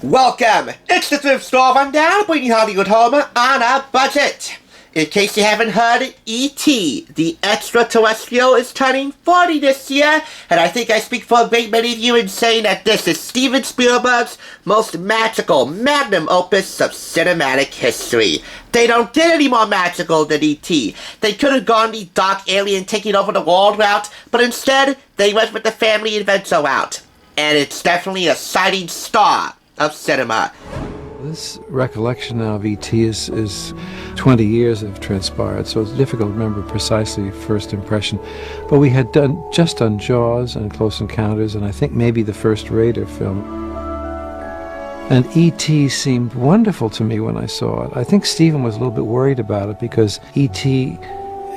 Welcome! It's the Thrift Store Rundown, bringing Hollywood home on a budget. In case you haven't heard, E.T., the extraterrestrial, is turning 40 this year, and I think I speak for a great many of you in saying that this is Steven Spielberg's most magical magnum opus of cinematic history. They don't get any more magical than E.T. They could have gone the dark alien taking over the world route, but instead, they went with the family adventure route. And it's definitely a shining star of cinema. This recollection now of E.T. is 20 years have transpired, so it's difficult to remember precisely first impression. But we had just done Jaws and Close Encounters, and I think maybe the first Raider film. And E.T. seemed wonderful to me when I saw it. I think Stephen was a little bit worried about it because E.T.,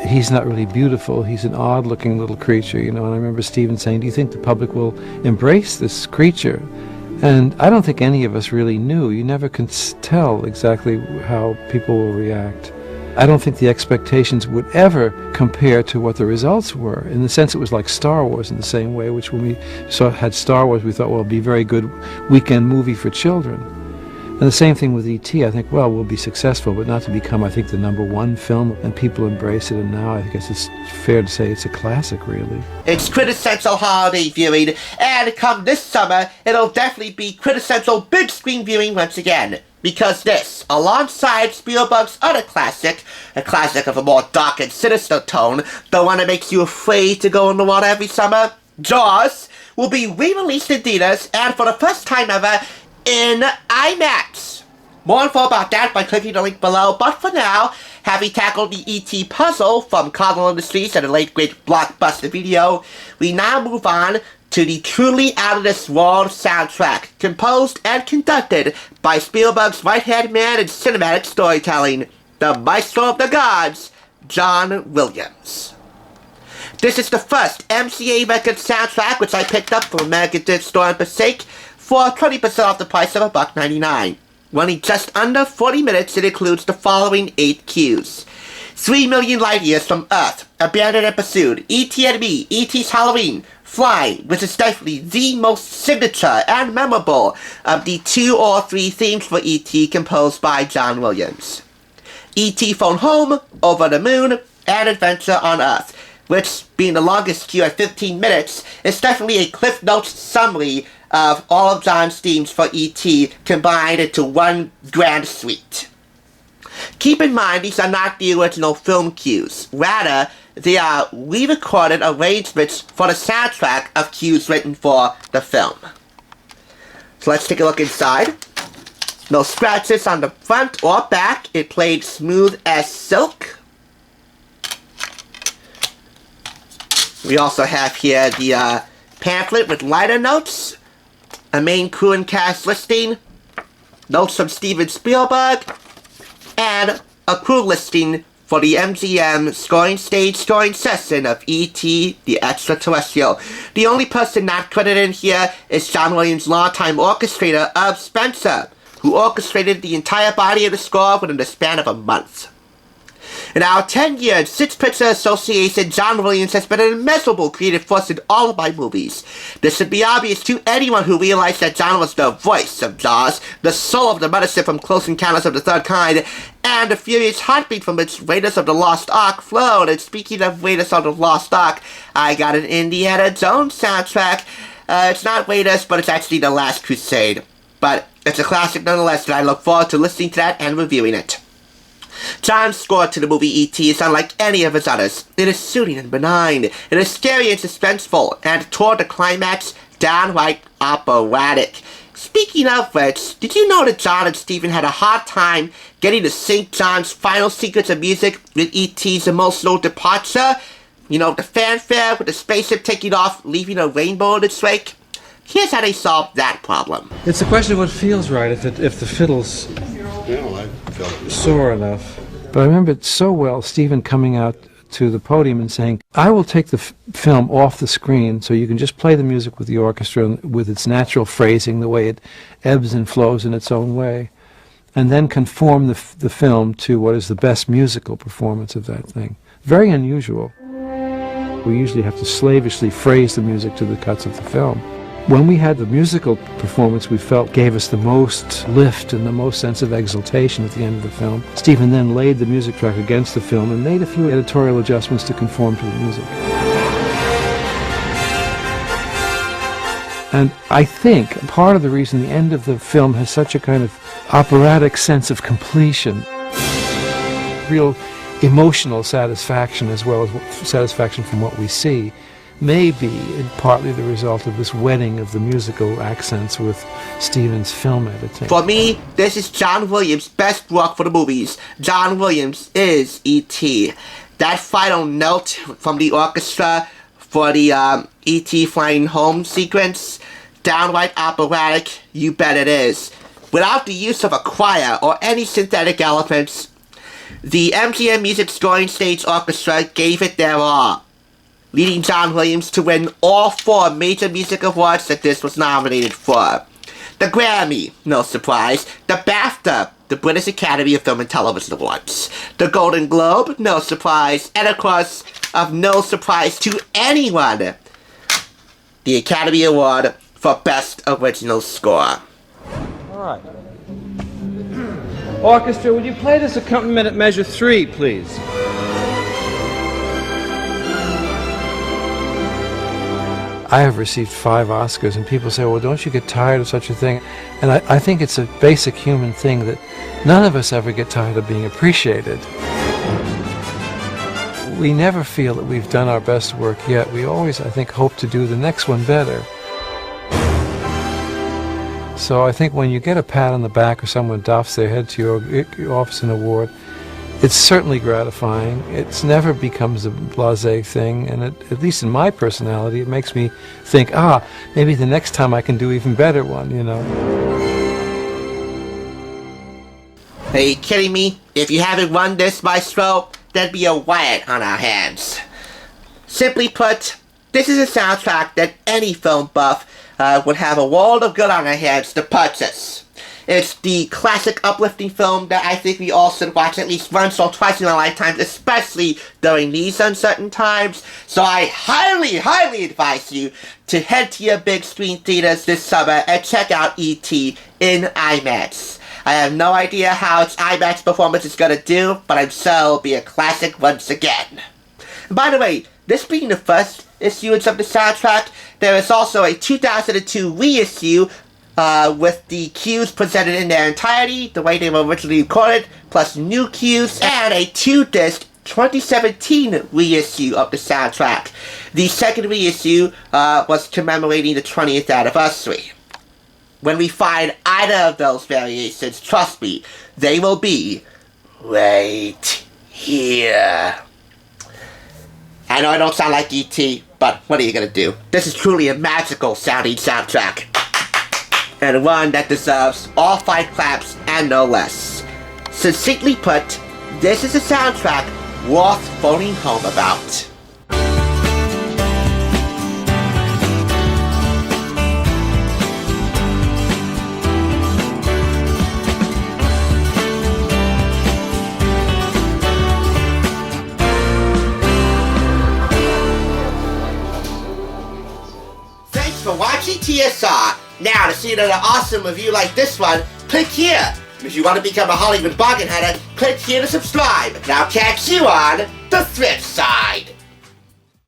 he's not really beautiful. He's an odd-looking little creature, you know. And I remember Stephen saying, "Do you think the public will embrace this creature?" And I don't think any of us really knew. You never can tell exactly how people will react. I don't think the expectations would ever compare to what the results were. In the sense, it was like Star Wars in the same way, which when we had Star Wars, we thought, well, it'll be a very good weekend movie for children. And the same thing with E.T. I think, well, we'll be successful, but not to become, I think, the #1 film, and people embrace it, and now I guess it's fair to say it's a classic, really. It's quintessential holiday viewing, and come this summer, it'll definitely be quintessential big screen viewing once again. Because this, alongside Spielberg's other classic, a classic of a more dark and sinister tone, the one that makes you afraid to go in the water every summer, Jaws, will be re-released in theaters, and for the first time ever, in Imax. More info about that by clicking the link below, but for now, having tackled the E.T. puzzle from Cardinal Industries and the late great Blockbuster video, we now move on to the truly out-of-this-world soundtrack, composed and conducted by Spielberg's right-hand man in cinematic storytelling, the maestro of the gods, John Williams. This is the first MCA record soundtrack which I picked up from American Thrift Store in Passaic for 20% off the price of $1.99. Running just under 40 minutes, it includes the following 8 cues. 3 million light years from Earth, Abandoned and Pursued, E.T. and Me, E.T.'s Halloween, Flying, which is definitely the most signature and memorable of the 2 or 3 themes for E.T. composed by John Williams. E.T. Phone Home, Over the Moon, and Adventure on Earth, which, being the longest cue at 15 minutes, is definitely a Cliff Notes summary of all of John's themes for E.T. combined into one grand suite. Keep in mind, these are not the original film cues. Rather, they are re-recorded arrangements for the soundtrack of cues written for the film. So let's take a look inside. No scratches on the front or back. It played smooth as silk. We also have here the pamphlet with liner notes, a main crew and cast listing, notes from Steven Spielberg, and a crew listing for the MGM scoring session of E.T. the Extraterrestrial. The only person not credited in here is John Williams' longtime orchestrator of Spencer, who orchestrated the entire body of the score within the span of a month. In our 10-year six-picture association, John Williams has been an immeasurable creative force in all of my movies. This should be obvious to anyone who realized that John was the voice of Jaws, the soul of the mothership from Close Encounters of the Third Kind, and the furious heartbeat from which Raiders of the Lost Ark flowed. And speaking of Raiders of the Lost Ark, I got an Indiana Jones soundtrack. It's not Raiders, but it's actually The Last Crusade. But it's a classic nonetheless, and I look forward to listening to that and reviewing it. John's score to the movie E.T. is unlike any of his others. It is soothing and benign. It is scary and suspenseful, and toward the climax, downright operatic. Speaking of which, did you know that John and Stephen had a hard time getting to sync John's final sequence of music with E.T.'s emotional departure? You know, the fanfare with the spaceship taking off, leaving a rainbow in its wake? Here's how they solved that problem. It's a question of what feels right, if the fiddles soar enough. But I remember it so well, Stephen coming out to the podium and saying, "I will take the film off the screen so you can just play the music with the orchestra with its natural phrasing, the way it ebbs and flows in its own way, and then conform the film to what is the best musical performance of that thing." Very unusual. We usually have to slavishly phrase the music to the cuts of the film. When we had the musical performance we felt gave us the most lift and the most sense of exultation at the end of the film, Stephen then laid the music track against the film and made a few editorial adjustments to conform to the music. And I think part of the reason the end of the film has such a kind of operatic sense of completion, real emotional satisfaction as well as satisfaction from what we see, may be partly the result of this wedding of the musical accents with Stephen's film editing. For me, this is John Williams' best work for the movies. John Williams is E.T. That final note from the orchestra for the E.T. flying home sequence, downright operatic, you bet it is. Without the use of a choir or any synthetic elements, the MGM Music Scoring Stage Orchestra gave it their all, leading John Williams to win all 4 major music awards that this was nominated for. The Grammy, no surprise. The BAFTA, the British Academy of Film and Television Awards. The Golden Globe, no surprise. And of course, of no surprise to anyone, the Academy Award for Best Original Score. All right. Orchestra, would you play this accompaniment at measure 3, please? I have received 5 Oscars, and people say, well, don't you get tired of such a thing? And I think it's a basic human thing that none of us ever get tired of being appreciated. We never feel that we've done our best work yet. We always, I think, hope to do the next one better. So I think when you get a pat on the back or someone doffs their head to you or offers an award, it's certainly gratifying. It never becomes a blasé thing, and at least in my personality, it makes me think, maybe the next time I can do even better one, you know. Are you kidding me? If you haven't won this, Maestro, there'd be a riot on our hands. Simply put, this is a soundtrack that any film buff would have a world of good on their hands to purchase. It's the classic uplifting film that I think we all should watch at least once or twice in our lifetimes, especially during these uncertain times. So I highly, highly advise you to head to your big screen theaters this summer and check out E.T. in IMAX. I have no idea how its IMAX performance is going to do, but I'm sure it'll be a classic once again. And by the way, this being the first issue of the soundtrack, there is also a 2002 reissue with the cues presented in their entirety, the way they were originally recorded, plus new cues, and a 2-disc 2017 reissue of the soundtrack. The second reissue was commemorating the 20th anniversary. When we find either of those variations, trust me, they will be right here. I know I don't sound like E.T., but what are you gonna do? This is truly a magical sounding soundtrack. And one that deserves all 5 claps and no less. Succinctly put, this is a soundtrack worth phoning home about. Thanks for watching TSR. Now, to see another awesome review like this one, click here. If you want to become a Hollywood bargain hunter, click here to subscribe. And I'll catch you on the thrift side.